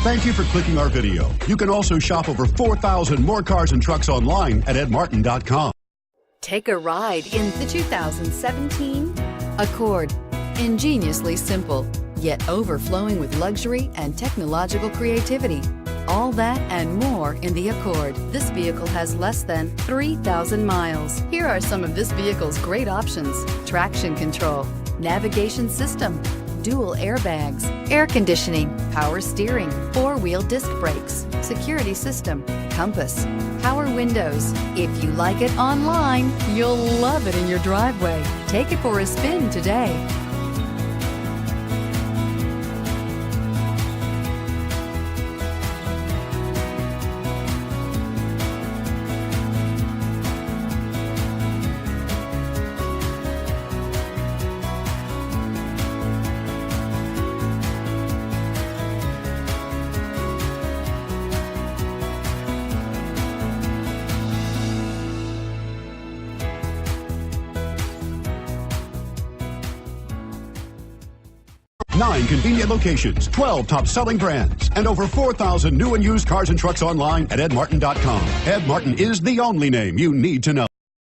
Thank you for clicking our video. You can also shop over 4,000 more cars and trucks online at edmartin.com. Take a ride in the 2017 Accord. Ingeniously simple, yet overflowing with luxury and technological creativity. All that and more in the Accord. This vehicle has less than 3,000 miles. Here are some of this vehicle's great options: traction control, navigation system, dual airbags, air conditioning, power steering, four-wheel disc brakes, security system, compass, power windows. If you like it online, you'll love it in your driveway. Take it for a spin today. Nine convenient locations, 12 top-selling brands, and over 4,000 new and used cars and trucks online at edmartin.com. Ed Martin is the only name you need to know.